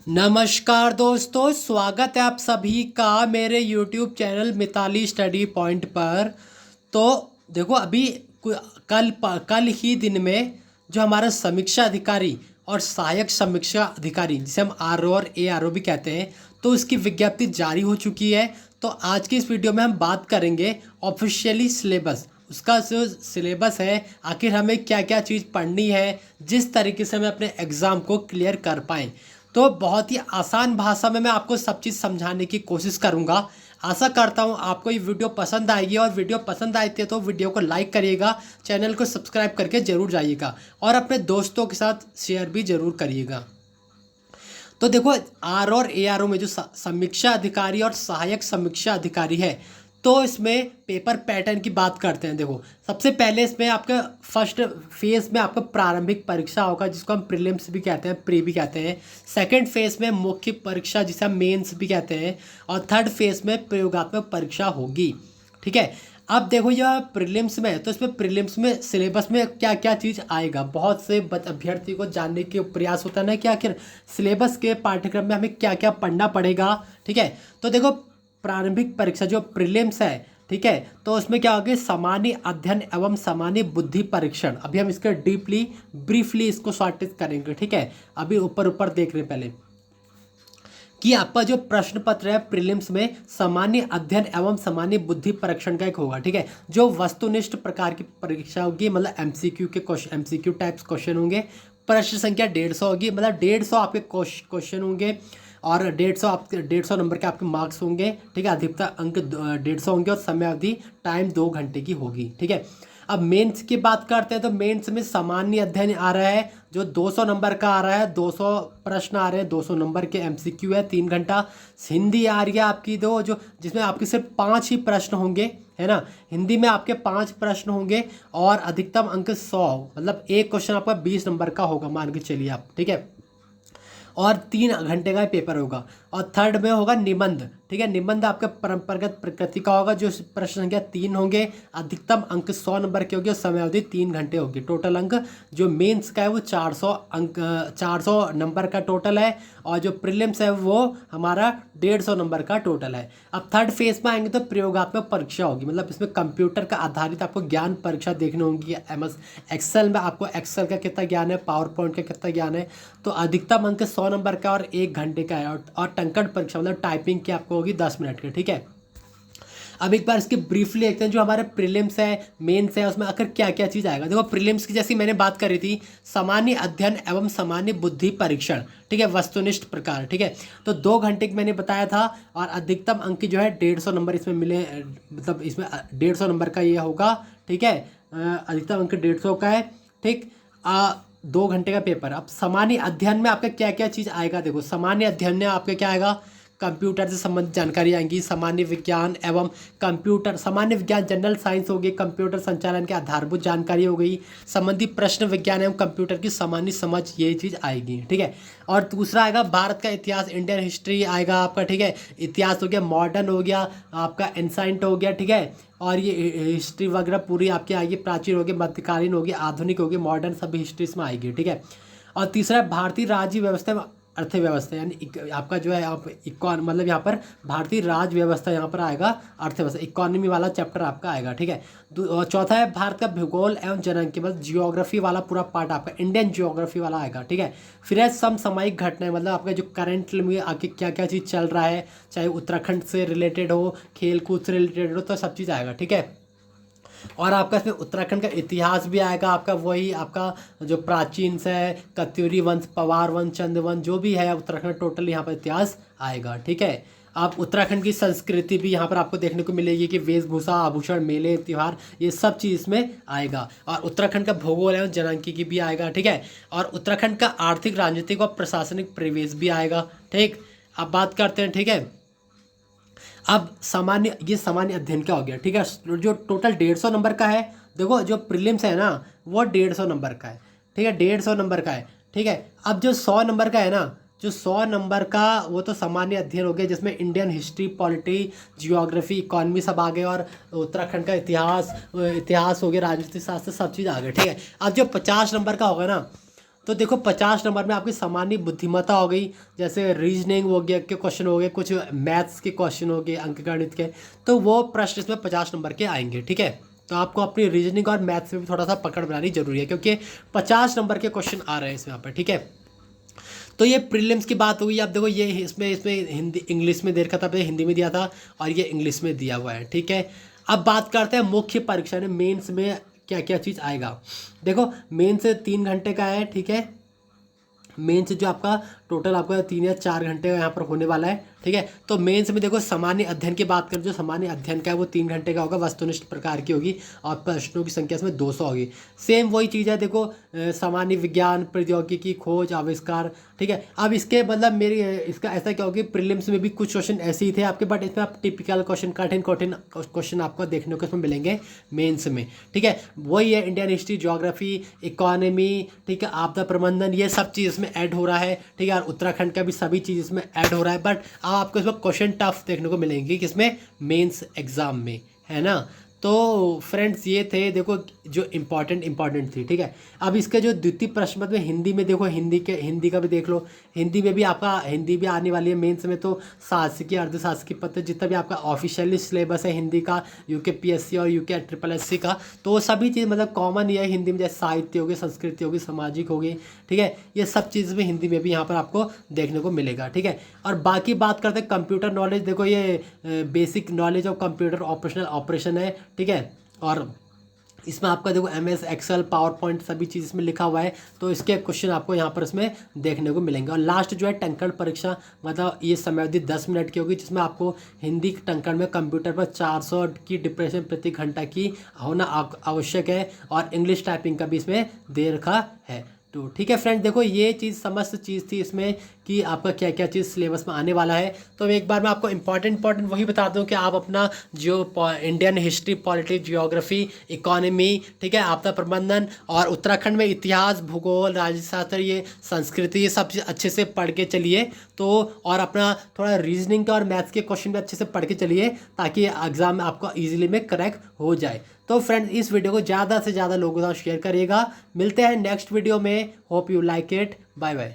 नमस्कार दोस्तों, स्वागत है आप सभी का मेरे YouTube channel Mitali study point पर। तो देखो अभी कल ही दिन में जो हमारा समीक्षा अधिकारी और सहायक समीक्षा अधिकारी जिसे हम आर और ARO भी कहते हैं, तो उसकी विज्ञप्ति जारी हो चुकी है। तो आज की इस वीडियो में हम बात करेंगे ऑफिशियली सिलेबस, उसका जो सिलेबस है, आखिर हमें क्या क्या चीज़ पढ़नी है जिस तरीके से हमें अपने एग्ज़ाम को क्लियर कर पाएँ। तो बहुत ही आसान भाषा में मैं आपको सब चीज़ समझाने की कोशिश करूंगा। आशा करता हूं आपको ये वीडियो पसंद आएगी, और वीडियो पसंद आती है तो वीडियो को लाइक करिएगा, चैनल को सब्सक्राइब करके ज़रूर जाइएगा और अपने दोस्तों के साथ शेयर भी ज़रूर करिएगा। तो देखो आर और ARO में जो समीक्षा अधिकारी और सहायक समीक्षा अधिकारी है, तो इसमें पेपर पैटर्न की बात करते हैं। देखो सबसे पहले इसमें आपका फर्स्ट फेज में आपका प्रारंभिक परीक्षा होगा जिसको हम प्रीलिम्स भी कहते हैं, प्री भी कहते हैं। सेकंड फेज में मुख्य परीक्षा जिसे हम मेंस भी कहते हैं, और थर्ड फेज में प्रयोगात्मक परीक्षा होगी। ठीक है, अब देखो यह प्रीलिम्स में है, तो इसमें प्रीलिम्स में सिलेबस में क्या क्या चीज़ आएगा, बहुत से अभ्यर्थी को जानने के प्रयास होता है ना कि आखिर सिलेबस के पाठ्यक्रम में हमें क्या क्या पढ़ना पड़ेगा। ठीक है, तो देखो प्रारंभिक परीक्षा जो प्रीलिम्स है, ठीक है, तो उसमें क्या होगा, सामान्य अध्ययन एवं सामान्य बुद्धि परीक्षण। अभी हम इसके डीपली ब्रीफली इसको शॉर्टेज करेंगे। ठीक है, अभी ऊपर ऊपर देख रहे हैं पहले कि आपका जो प्रश्न पत्र है प्रीलिम्स में सामान्य अध्ययन एवं सामान्य बुद्धि परीक्षण का एक होगा। ठीक है, जो वस्तुनिष्ठ प्रकार की परीक्षा होगी, मतलब MCQ के क्वेश्चन, MCQ टाइप्स क्वेश्चन होंगे। प्रश्न संख्या 150 होगी, मतलब 150 आपके क्वेश्चन होंगे, और 150 नंबर के आपके मार्क्स होंगे। ठीक है, अधिकतर अंक 150 होंगे, और समय अवधि टाइम 2 घंटे की होगी। ठीक है, अब मेंस की बात करते हैं तो मेंस में सामान्य अध्ययन आ रहा है जो 200 नंबर का आ रहा है, 200 प्रश्न आ रहे हैं, 200 नंबर के MCQ है, 3 घंटा। हिंदी आ रही है आपकी दो, जो जिसमें आपके सिर्फ 5 ही प्रश्न होंगे, है ना। हिंदी में आपके 5 प्रश्न होंगे, और अधिकतम अंक 100, मतलब एक क्वेश्चन आपका 20 नंबर का होगा, मान के चलिए आप। ठीक है, और 3 घंटे का पेपर होगा। और थर्ड में होगा निबंध। ठीक है, निबंध आपका परंपरागत प्रकृति का होगा, जो प्रश्न संख्या 3 होंगे, अधिकतम अंक 100 नंबर के होंगे, और समय अवधि 3 घंटे होगी। टोटल अंक जो मेंस का है वो 400 अंक 400 नंबर का टोटल है, और जो प्रीलिम्स है वो हमारा 150 नंबर का टोटल है। अब थर्ड फेज में आएंगे तो प्रयोगात्मक परीक्षा होगी, मतलब इसमें कंप्यूटर का आधारित आपको ज्ञान परीक्षा देखनी होगी। MS एक्सेल में आपको एक्सेल का कितना ज्ञान है, पावर पॉइंट का कितना ज्ञान है। तो अधिकतम अंक 100 नंबर का और 1 घंटे का है, और टंकण परीक्षा मतलब टाइपिंग की आपको होगी 10 मिनट की। ठीक है, अब एक बार इसके ब्रीफली देखते हैं जो हमारे प्रीलिम्स है, मेंस है, उसमें आखिर क्या क्या चीज़ आएगा। देखो प्रीलिम्स की जैसी मैंने बात करी थी, सामान्य अध्ययन एवं सामान्य बुद्धि परीक्षण। ठीक है, वस्तुनिष्ठ प्रकार। ठीक है, तो 2 घंटे की मैंने बताया था, और अधिकतम अंक जो है 150 नंबर इसमें मिले, मतलब इसमें 150 नंबर का ये होगा। ठीक है, अधिकतम अंक 150 का है। ठीक, 2 घंटे का पेपर। अब सामान्य अध्ययन में आपका क्या क्या चीज़ आएगा, देखो सामान्य अध्ययन में आपका क्या आएगा, कंप्यूटर से संबंधित जानकारी आएंगी, सामान्य विज्ञान एवं कंप्यूटर, सामान्य विज्ञान जनरल साइंस हो गई, कंप्यूटर संचालन के आधारभूत जानकारी हो गई, संबंधी प्रश्न विज्ञान एवं कंप्यूटर की सामान्य समझ, ये चीज़ आएगी। ठीक है, और दूसरा आएगा भारत का इतिहास, इंडियन हिस्ट्री आएगा आपका। ठीक है, इतिहास हो गया, मॉडर्न हो गया, आपका एंसाइंट हो गया। ठीक है, और ये हिस्ट्री वगैरह पूरी आपकी आएगी, प्राचीन होगी, मध्यकालीन होगी, आधुनिक होगी, मॉडर्न, सभी हिस्ट्री इसमें आएगी। ठीक है, और तीसरा भारतीय राज्य व्यवस्था में अर्थव्यवस्था, यानी आपका जो है आप मतलब यहाँ पर भारतीय राज व्यवस्था यहाँ पर आएगा, अर्थव्यवस्था, इकोनॉमी वाला चैप्टर आपका आएगा। ठीक है, और चौथा है भारत का भूगोल एवं जनसंख्या, मतलब जियोग्राफी वाला पूरा पार्ट आपका इंडियन जियोग्राफी वाला आएगा। ठीक है, फिर है समसामयिक घटनाएं, मतलब आपका जो करंट में आगे क्या क्या चीज़ चल रहा है, चाहे उत्तराखंड से रिलेटेड हो, खेल कूद से रिलेटेड हो, तो सब चीज़ आएगा। ठीक है, और आपका इसमें उत्तराखंड का इतिहास भी आएगा, आपका वही आपका जो प्राचीन से कत्यूरी वंश, पवार वंश, चंद वंश, जो भी है उत्तराखंड, टोटल यहाँ पर इतिहास आएगा। ठीक है, आप उत्तराखंड की संस्कृति भी यहाँ पर आपको देखने को मिलेगी कि वेशभूषा, आभूषण, मेले, त्योहार, ये सब चीज़ इसमें आएगा। और उत्तराखंड का भूगोल एवं जनांकी भी आएगा। ठीक है, और उत्तराखंड का आर्थिक, राजनीतिक और प्रशासनिक परिवेश भी आएगा। ठीक, अब बात करते हैं। ठीक है, अब ये सामान्य अध्ययन क्या हो गया। ठीक है, जो टोटल 150 नंबर का है, देखो जो प्रीलिम्स है ना वो 150 नंबर का है। ठीक है, 150 नंबर का है। ठीक है, अब जो 100 नंबर का है ना, जो 100 नंबर का वो तो सामान्य अध्ययन हो गया, जिसमें Indian history, polity, geography, economy सब आ गए, और उत्तराखंड का इतिहास हो गया, राजनीति शास्त्र, सब चीज़ आ गए। ठीक है, अब जो 50 नंबर का होगा ना, तो देखो 50 नंबर में आपकी सामान्य बुद्धिमत्ता हो गई, जैसे रीजनिंग हो गया के क्वेश्चन हो गए, कुछ मैथ्स के क्वेश्चन हो गए, अंकगणित के, तो वो प्रश्न इसमें 50 नंबर के आएंगे। ठीक है, तो आपको अपनी रीजनिंग और मैथ्स में भी थोड़ा सा पकड़ बनानी जरूरी है, क्योंकि 50 नंबर के क्वेश्चन आ रहे हैं इसमें यहाँ पर। ठीक है, तो ये प्रीलिम्स की बात हुई। अब देखो ये इसमें इसमें हिंदी इंग्लिश में दे रखा था, पहले हिंदी में दिया था और ये इंग्लिश में दिया हुआ है। ठीक है, अब बात करते हैं मुख्य परीक्षा में, मेंस में क्या क्या चीज़ आएगा। देखो मेंस 3 घंटे का है। ठीक है, मेंस जो आपका टोटल आपका 3 या 4 घंटे का यहाँ पर होने वाला है। ठीक है, तो मेंस में देखो सामान्य अध्ययन की बात करें, जो सामान्य अध्ययन का है वो 3 घंटे का होगा, वस्तुनिष्ठ प्रकार की होगी और प्रश्नों की संख्या इसमें 200 होगी। सेम वही चीज़ है, देखो सामान्य विज्ञान, प्रौद्योगिकी, खोज, आविष्कार। ठीक है, अब इसके मतलब मेरी इसका ऐसा क्या होगी, प्रीलिम्स में भी कुछ क्वेश्चन ऐसे ही थे आपके, बट इसमें आप टिपिकल क्वेश्चन, कठिन कठिन क्वेश्चन आपको देखने को इसमें मिलेंगे मेंस में। ठीक है, वही है इंडियन हिस्ट्री, ज्योग्राफी, इकोनॉमी, ठीक है, आपदा प्रबंधन, ये सब चीज़ इसमें ऐड हो रहा है। ठीक है, और उत्तराखंड का भी सभी चीज़ इसमें ऐड हो रहा है, बट आपको इसमें क्वेश्चन टफ देखने को मिलेंगे किसमें, मेंस एग्जाम में, है ना। तो फ्रेंड्स ये थे देखो जो इम्पॉर्टेंट थी। ठीक है, अब इसके जो द्वितीय प्रश्न पत्र में हिंदी में देखो, हिंदी का भी देख लो। हिंदी में भी आपका हिंदी भी आने वाली है मेंस में, तो शासकीय, अर्धशासकीय पत्र, जितना भी आपका ऑफिशियली सिलेबस है हिंदी का, यूके और यूके SSSC का, तो वो सभी चीज़ मतलब कॉमन ही है हिंदी में, जैसे साहित्य होगी, संस्कृति होगी, सामाजिक होगी। ठीक है, ये सब चीज़ में हिंदी में भी यहाँ पर आपको देखने को मिलेगा। ठीक है, और बाकी बात करते हैं कंप्यूटर नॉलेज। देखो ये basic knowledge of computer operation है। ठीक है, और इसमें आपका देखो MS एक्सेल, पावर पॉइंट, सभी चीज़ इसमें लिखा हुआ है, तो इसके क्वेश्चन आपको यहाँ पर इसमें देखने को मिलेंगे। और लास्ट जो है टंकण परीक्षा, मतलब ये समयावधि 10 मिनट की होगी, जिसमें आपको हिंदी टंकण में कंप्यूटर पर 400 की डिप्रेशन प्रति घंटा की होना आवश्यक है, और इंग्लिश टाइपिंग का भी इसमें दे रखा है। तो ठीक है फ्रेंड, देखो ये चीज़ समस्त चीज़ थी इसमें कि आपका क्या क्या चीज़ सिलेबस में आने वाला है। तो एक बार मैं आपको इम्पॉर्टेंट वही बता दूं कि आप अपना जो Indian history, politics, geography, economy, ठीक है, आपदा प्रबंधन, और उत्तराखंड में इतिहास, भूगोल, राज्यशास्त्र, ये संस्कृति, ये सब चीज़ अच्छे से पढ़ के चलिए। तो और अपना थोड़ा रीजनिंग का और मैथ्स के क्वेश्चन भी अच्छे से पढ़ के चलिए, ताकि एग्ज़ाम में आपको ईजिली में क्रैक हो जाए। तो फ्रेंड्स इस वीडियो को ज़्यादा से ज़्यादा लोगों के साथ शेयर करिएगा। मिलते हैं नेक्स्ट वीडियो में। Hope you like it. Bye bye.